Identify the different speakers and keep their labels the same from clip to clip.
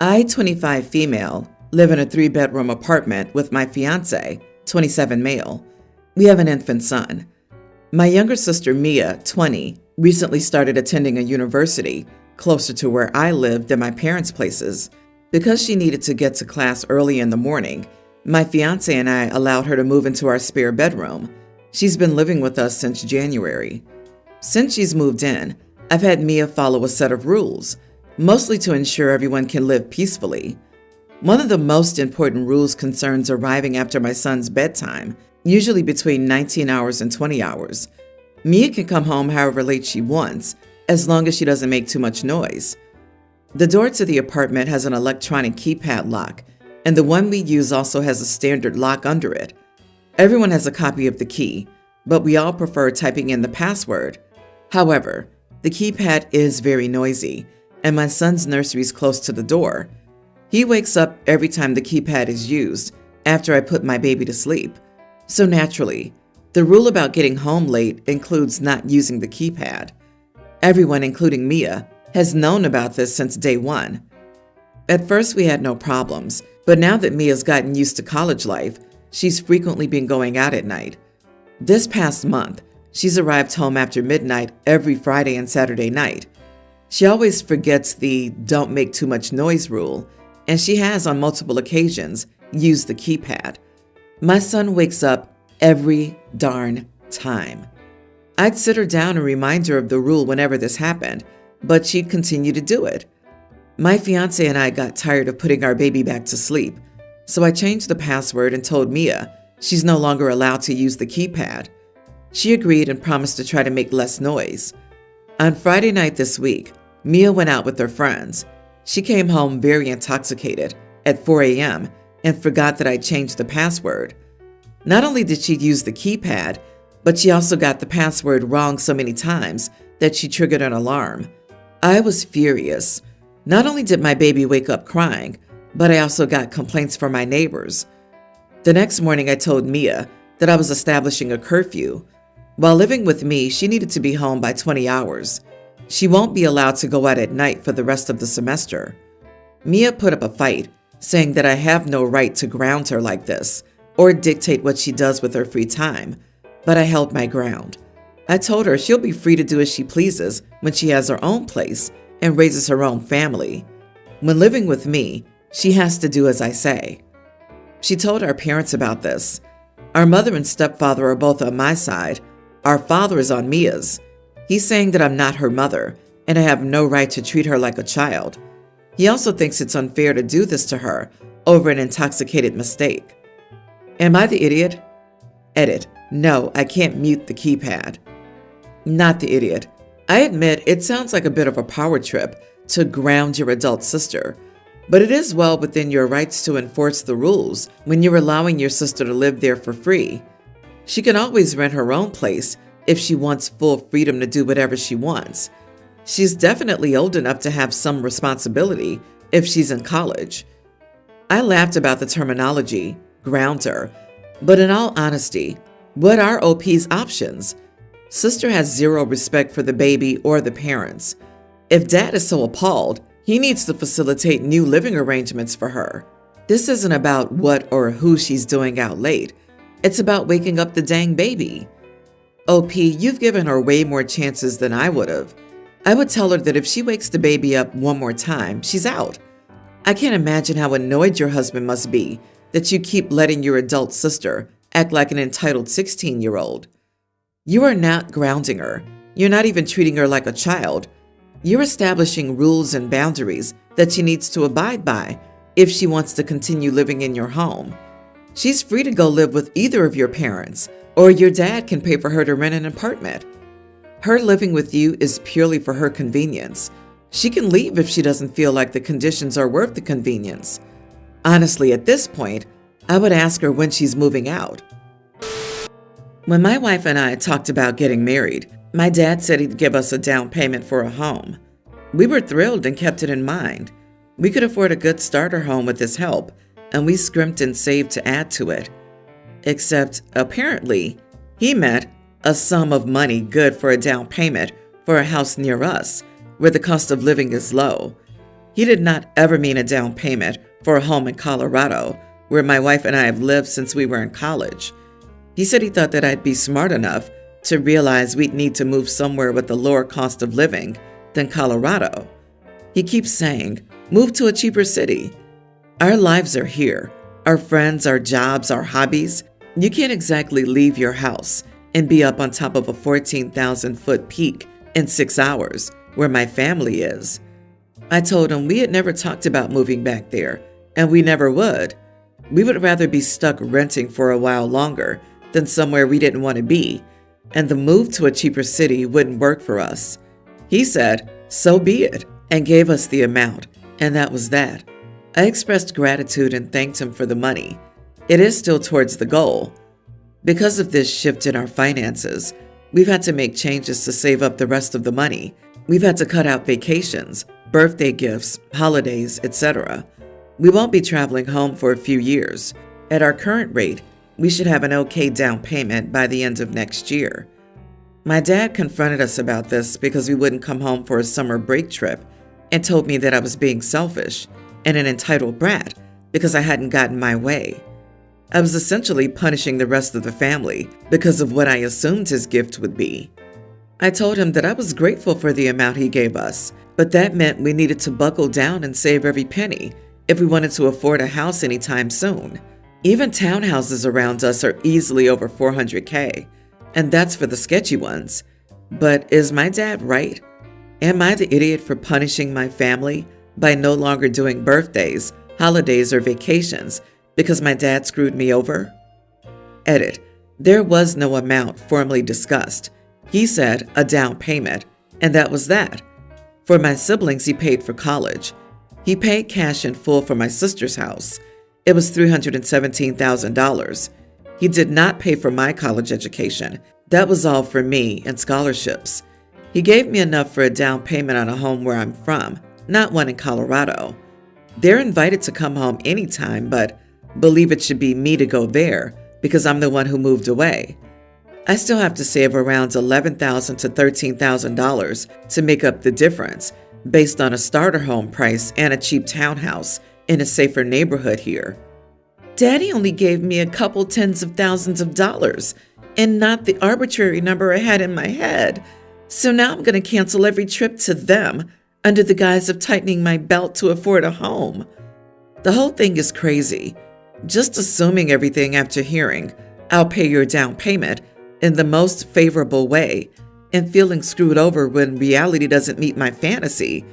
Speaker 1: I, 25 female, live in a 3-bedroom apartment with my fiance, 27 male. We have an infant son. My younger sister, Mia, 20, recently started attending a university closer to where I lived than my parents' places. Because she needed to get to class early in the morning, my fiance and I allowed her to move into our spare bedroom. She's been living with us since January. Since she's moved in, I've had Mia follow a set of rules, mostly to ensure everyone can live peacefully. One of the most important rules concerns arriving after my son's bedtime, usually between 19 hours and 20 hours. Mia can come home however late she wants, as long as she doesn't make too much noise. The door to the apartment has an electronic keypad lock, and the one we use also has a standard lock under it. Everyone has a copy of the key, but we all prefer typing in the password. However, the keypad is very noisy, and my son's nursery is close to the door. He wakes up every time the keypad is used after I put my baby to sleep. So naturally, the rule about getting home late includes not using the keypad. Everyone, including Mia, has known about this since day one. At first, we had no problems, but now that Mia's gotten used to college life, she's frequently been going out at night. This past month, she's arrived home after midnight every Friday and Saturday night. She always forgets the don't make too much noise rule, and she has on multiple occasions used the keypad. My son wakes up every darn time. I'd sit her down and remind her of the rule whenever this happened, but she'd continue to do it. My fiance and I got tired of putting our baby back to sleep, so I changed the password and told Mia she's no longer allowed to use the keypad. She agreed and promised to try to make less noise. On Friday night this week, Mia went out with her friends. She came home very intoxicated at 4 a.m. and forgot that I changed the password. Not only did she use the keypad, but she also got the password wrong so many times that she triggered an alarm. I was furious. Not only did my baby wake up crying, but I also got complaints from my neighbors. The next morning, I told Mia that I was establishing a curfew. While living with me, she needed to be home by 20 hours. She won't be allowed to go out at night for the rest of the semester. Mia put up a fight, saying that I have no right to ground her like this or dictate what she does with her free time, but I held my ground. I told her she'll be free to do as she pleases when she has her own place and raises her own family. When living with me, she has to do as I say. She told our parents about this. Our mother and stepfather are both on my side. Our father is on Mia's. He's saying that I'm not her mother and I have no right to treat her like a child. He also thinks it's unfair to do this to her over an intoxicated mistake. Am I the idiot? Edit. No, I can't mute the keypad. Not the idiot. I admit it sounds like a bit of a power trip to ground your adult sister, but it is well within your rights to enforce the rules when you're allowing your sister to live there for free. She can always rent her own place if she wants full freedom to do whatever she wants. She's definitely old enough to have some responsibility if she's in college. I laughed about the terminology, ground her, but in all honesty, what are OP's options? Sister has zero respect for the baby or the parents. If dad is so appalled, he needs to facilitate new living arrangements for her. This isn't about what or who she's doing out late. It's about waking up the dang baby. OP, you've given her way more chances than I would have. I would tell her that if she wakes the baby up one more time, she's out. I can't imagine how annoyed your husband must be that you keep letting your adult sister act like an entitled 16-year-old. You are not grounding her. You're not even treating her like a child. You're establishing rules and boundaries that she needs to abide by if she wants to continue living in your home. She's free to go live with either of your parents, or your dad can pay for her to rent an apartment. Her living with you is purely for her convenience. She can leave if she doesn't feel like the conditions are worth the convenience. Honestly, at this point, I would ask her when she's moving out. When my wife and I talked about getting married, my dad said he'd give us a down payment for a home. We were thrilled and kept it in mind. We could afford a good starter home with his help, and we scrimped and saved to add to it. Except, apparently, he meant a sum of money good for a down payment for a house near us, where the cost of living is low. He did not ever mean a down payment for a home in Colorado, where my wife and I have lived since we were in college. He said he thought that I'd be smart enough to realize we'd need to move somewhere with a lower cost of living than Colorado. He keeps saying, move to a cheaper city. Our lives are here. Our friends, our jobs, our hobbies. You can't exactly leave your house and be up on top of a 14,000-foot peak in 6 hours, where my family is. I told him we had never talked about moving back there, and we never would. We would rather be stuck renting for a while longer than somewhere we didn't want to be, and the move to a cheaper city wouldn't work for us. He said, so be it, and gave us the amount, and that was that. I expressed gratitude and thanked him for the money. It is still towards the goal. Because of this shift in our finances, we've had to make changes to save up the rest of the money. We've had to cut out vacations, birthday gifts, holidays, etc. We won't be traveling home for a few years. At our current rate, we should have an okay down payment by the end of next year. My dad confronted us about this because we wouldn't come home for a summer break trip and told me that I was being selfish and an entitled brat because I hadn't gotten my way. I was essentially punishing the rest of the family because of what I assumed his gift would be. I told him that I was grateful for the amount he gave us, but that meant we needed to buckle down and save every penny if we wanted to afford a house anytime soon. Even townhouses around us are easily over $400K, and that's for the sketchy ones. But is my dad right? Am I the idiot for punishing my family by no longer doing birthdays, holidays, or vacations because my dad screwed me over? Edit. There was no amount formally discussed. He said a down payment, and that was that. For my siblings, he paid for college. He paid cash in full for my sister's house. It was $317,000. He did not pay for my college education. That was all for me and scholarships. He gave me enough for a down payment on a home where I'm from, not one in Colorado. They're invited to come home anytime, but believe it should be me to go there because I'm the one who moved away. I still have to save around $11,000 to $13,000 to make up the difference based on a starter home price and a cheap townhouse in a safer neighborhood here. Daddy only gave me a couple tens of thousands of dollars and not the arbitrary number I had in my head. So now I'm going to cancel every trip to them under the guise of tightening my belt to afford a home. The whole thing is crazy. Just assuming everything after hearing, I'll pay your down payment in the most favorable way and feeling screwed over when reality doesn't meet my fantasy.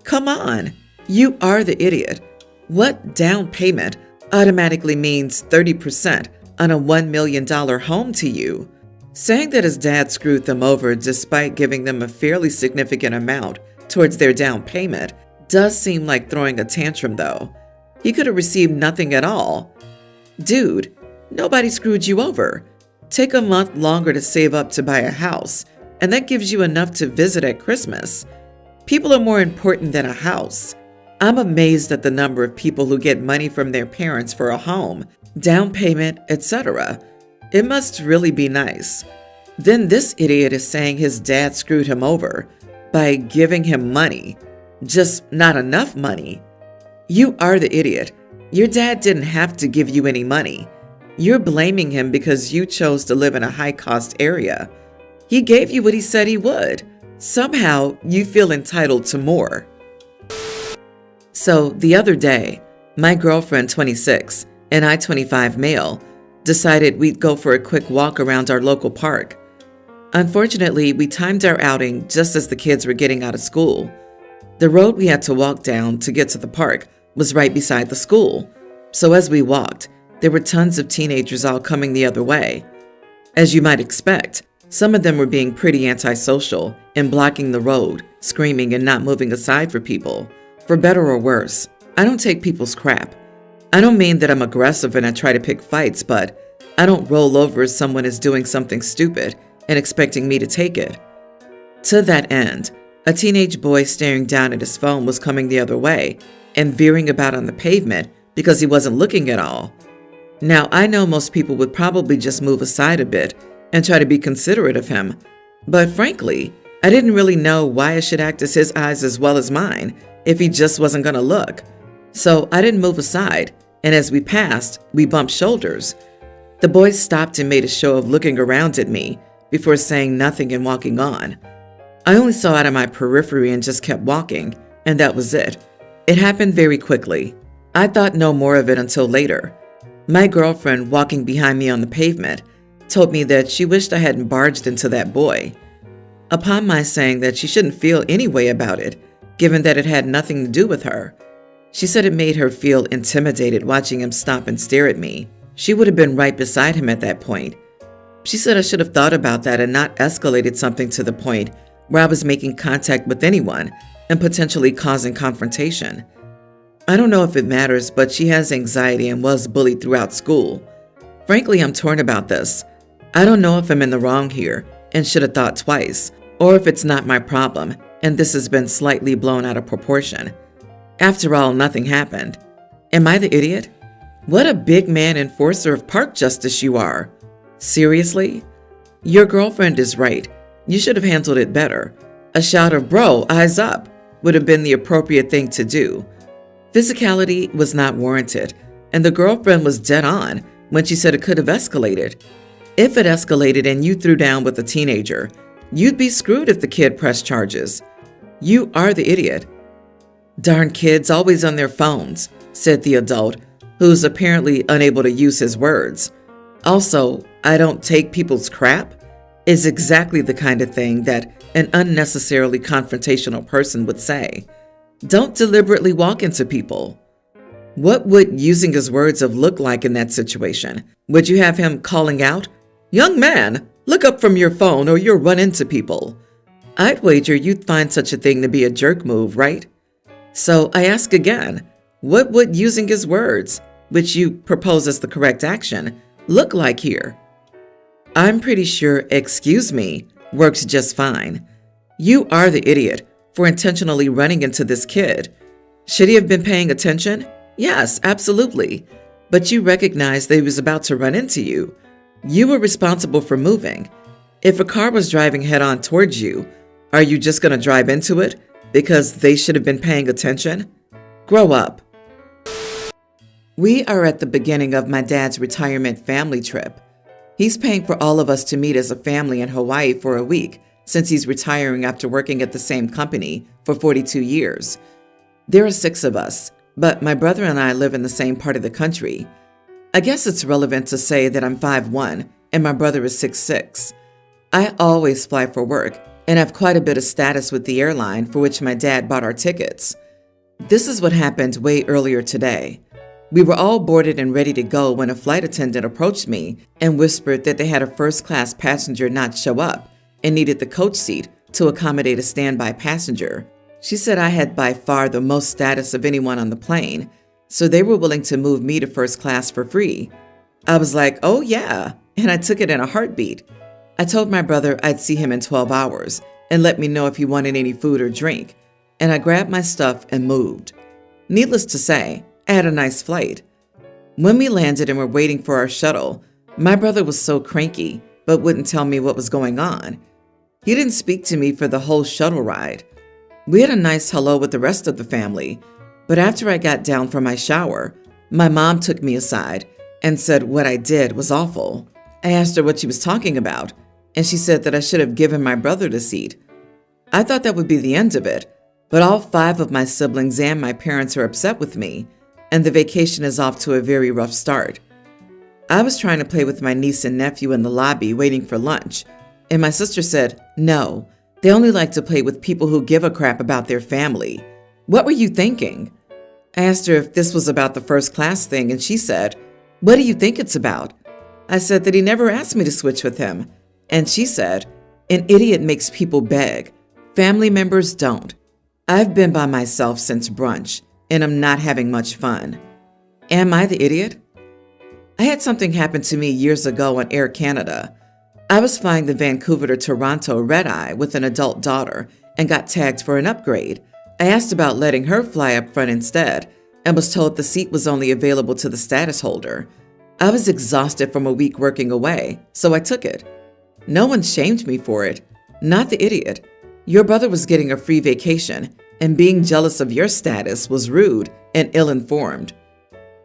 Speaker 1: Come on, you are the idiot. What down payment automatically means 30% on a $1 million home to you? Saying that his dad screwed them over despite giving them a fairly significant amount towards their down payment does seem like throwing a tantrum though. He could have received nothing at all. Dude, nobody screwed you over. Take a month longer to save up to buy a house, and that gives you enough to visit at Christmas. People are more important than a house. I'm amazed at the number of people who get money from their parents for a home, down payment, etc. It must really be nice. Then this idiot is saying his dad screwed him over by giving him money, just not enough money. You are the idiot. Your dad didn't have to give you any money. You're blaming him because you chose to live in a high-cost area. He gave you what he said he would. Somehow, you feel entitled to more. So, the other day, my girlfriend, 26, and I, 25 male, decided we'd go for a quick walk around our local park. Unfortunately, we timed our outing just as the kids were getting out of school. The road we had to walk down to get to the park was right beside the school. So as we walked, there were tons of teenagers all coming the other way. As you might expect, some of them were being pretty antisocial and blocking the road, screaming and not moving aside for people. For better or worse, I don't take people's crap. I don't mean that I'm aggressive and I try to pick fights, but I don't roll over as someone is doing something stupid and expecting me to take it. To that end, a teenage boy staring down at his phone was coming the other way and veering about on the pavement because he wasn't looking at all. Now, I know most people would probably just move aside a bit and try to be considerate of him, but frankly, I didn't really know why I should act as his eyes as well as mine if he just wasn't going to look. So I didn't move aside, and as we passed, we bumped shoulders. The boy stopped and made a show of looking around at me before saying nothing and walking on. I only saw out of my periphery and just kept walking, and that was it. It happened very quickly. I thought no more of it until later. My girlfriend, walking behind me on the pavement, told me that she wished I hadn't barged into that boy. Upon my saying that she shouldn't feel any way about it, given that it had nothing to do with her, she said it made her feel intimidated watching him stop and stare at me. She would have been right beside him at that point. She said I should have thought about that and not escalated something to the point where I was making contact with anyone and potentially causing confrontation. I don't know if it matters, but she has anxiety and was bullied throughout school. Frankly, I'm torn about this. I don't know if I'm in the wrong here and should have thought twice, or if it's not my problem and this has been slightly blown out of proportion. After all, nothing happened. Am I the idiot? What a big man enforcer of park justice you are. Seriously? Your girlfriend is right. You should have handled it better. A shout of "Bro, eyes up" would have been the appropriate thing to do. Physicality was not warranted, and the girlfriend was dead on when she said it could have escalated. If it escalated and you threw down with a teenager, you'd be screwed if the kid pressed charges. You are the idiot. Darn kids always on their phones, said the adult, who's apparently unable to use his words. Also, "I don't take people's crap" is exactly the kind of thing that an unnecessarily confrontational person would say. Don't deliberately walk into people. What would using his words have looked like in that situation? Would you have him calling out, "Young man, look up from your phone or you'll run into people"? I'd wager you'd find such a thing to be a jerk move, right? So I ask again, what would using his words, which you propose as the correct action, look like here? I'm pretty sure "excuse me" works just fine. You are the idiot for intentionally running into this kid. Should he have been paying attention? Yes, absolutely. But you recognized that he was about to run into you. You were responsible for moving. If a car was driving head-on towards you, are you just going to drive into it because they should have been paying attention? Grow up. We are at the beginning of my dad's retirement family trip. He's paying for all of us to meet as a family in Hawaii for a week since he's retiring after working at the same company for 42 years. There are 6 of us, but my brother and I live in the same part of the country. I guess it's relevant to say that I'm 5'1" and my brother is 6'6". I always fly for work and have quite a bit of status with the airline for which my dad bought our tickets. This is what happened way earlier today. We were all boarded and ready to go when a flight attendant approached me and whispered that they had a first-class passenger not show up and needed the coach seat to accommodate a standby passenger. She said I had by far the most status of anyone on the plane, so they were willing to move me to first class for free. I was like, "Oh yeah," and I took it in a heartbeat. I told my brother I'd see him in 12 hours and let me know if he wanted any food or drink, and I grabbed my stuff and moved. Needless to say, I had a nice flight. When we landed and were waiting for our shuttle, my brother was so cranky but wouldn't tell me what was going on. He didn't speak to me for the whole shuttle ride. We had a nice hello with the rest of the family, but after I got down from my shower, my mom took me aside and said what I did was awful. I asked her what she was talking about, and she said that I should have given my brother the seat. I thought that would be the end of it, but all 5 of my siblings and my parents are upset with me, and the vacation is off to a very rough start. I was trying to play with my niece and nephew in the lobby waiting for lunch, and my sister said, "No, they only like to play with people who give a crap about their family. What were you thinking?" I asked her if this was about the first class thing, and she said, "What do you think it's about?" I said that he never asked me to switch with him, and she said, "An idiot makes people beg. Family members don't." I've been by myself since brunch, and I'm not having much fun. Am I the idiot? I had something happen to me years ago on Air Canada. I was flying the Vancouver to Toronto red-eye with an adult daughter and got tagged for an upgrade. I asked about letting her fly up front instead and was told the seat was only available to the status holder. I was exhausted from a week working away, so I took it. No one shamed me for it. Not the idiot. Your brother was getting a free vacation, and being jealous of your status was rude and ill-informed.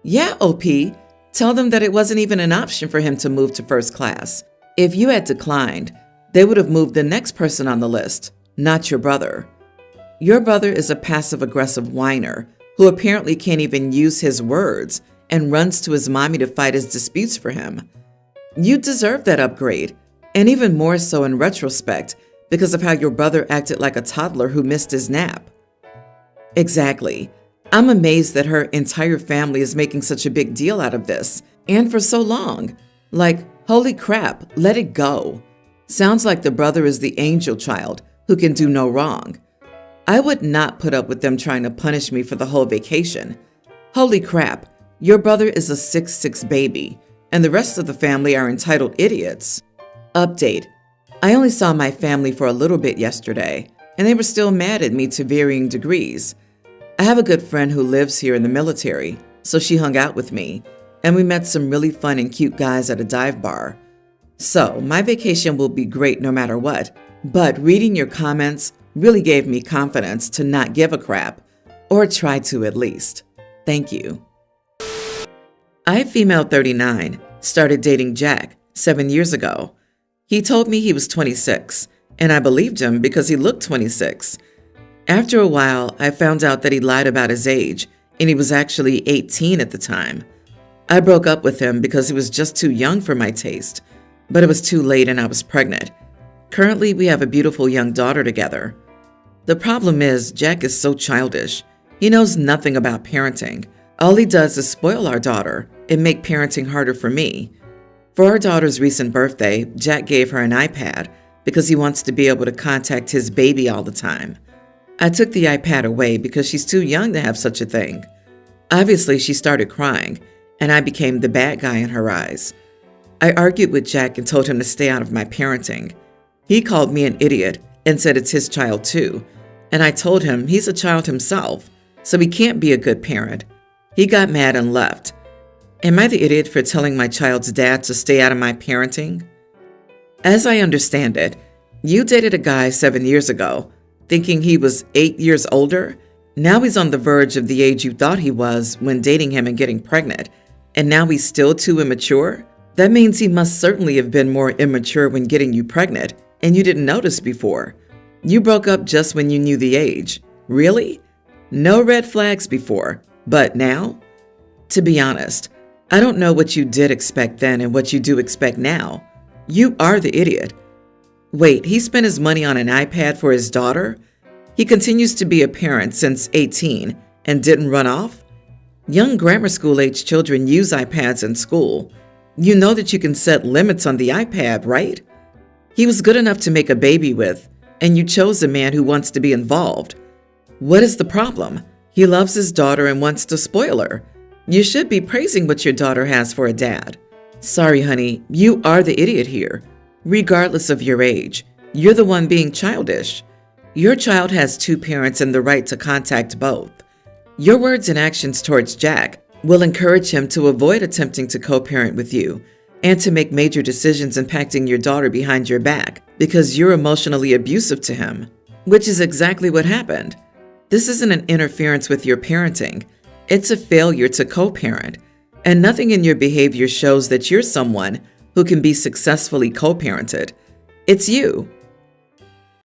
Speaker 1: Yeah, OP, tell them that it wasn't even an option for him to move to first class. If you had declined, they would have moved the next person on the list, not your brother. Your brother is a passive-aggressive whiner who apparently can't even use his words and runs to his mommy to fight his disputes for him. You deserve that upgrade, and even more so in retrospect because of how your brother acted like a toddler who missed his nap. Exactly. I'm amazed that her entire family is making such a big deal out of this, and for so long. Like, holy crap, let it go. Sounds like the brother is the angel child who can do no wrong. I would not put up with them trying to punish me for the whole vacation. Holy crap, your brother is a 6'6" baby, and the rest of the family are entitled idiots. Update. I only saw my family for a little bit yesterday, and they were still mad at me to varying degrees. I have a good friend who lives here in the military, so she hung out with me, and we met some really fun and cute guys at a dive bar. So, my vacation will be great no matter what, but reading your comments really gave me confidence to not give a crap, or try to at least. Thank you. I, female 39, started dating Jack 7 years ago. He told me he was 26, and I believed him because he looked 26. After a while, I found out that he lied about his age, and he was actually 18 at the time. I broke up with him because he was just too young for my taste, but it was too late and I was pregnant. Currently, we have a beautiful young daughter together. The problem is, Jack is so childish. He knows nothing about parenting. All he does is spoil our daughter and make parenting harder for me. For our daughter's recent birthday, Jack gave her an iPad because he wants to be able to contact his baby all the time. I took the iPad away because she's too young to have such a thing. Obviously, she started crying, and I became the bad guy in her eyes. I argued with Jack and told him to stay out of my parenting. He called me an idiot and said it's his child too, and I told him he's a child himself, so he can't be a good parent. He got mad and left. Am I the idiot for telling my child's dad to stay out of my parenting? As I understand it, you dated a guy 7 years ago, thinking he was 8 years older. Now he's on the verge of the age you thought he was when dating him and getting pregnant, and now he's still too immature? That means he must certainly have been more immature when getting you pregnant, and you didn't notice before. You broke up just when you knew the age. Really? No red flags before, but now? To be honest, I don't know what you did expect then and what you do expect now. You are the idiot. Wait, he spent his money on an iPad for his daughter? He continues to be a parent since 18 and didn't run off? Young grammar school age children use iPads in school. You know that you can set limits on the iPad, right? He was good enough to make a baby with, and you chose a man who wants to be involved. What is the problem? He loves his daughter and wants to spoil her. You should be praising what your daughter has for a dad. Sorry, honey, you are the idiot here. Regardless of your age, you're the one being childish. Your child has two parents and the right to contact both. Your words and actions towards Jack will encourage him to avoid attempting to co-parent with you and to make major decisions impacting your daughter behind your back because you're emotionally abusive to him, which is exactly what happened. This isn't an interference with your parenting. It's a failure to co-parent, and nothing in your behavior shows that you're someone who can be successfully co-parented. It's you.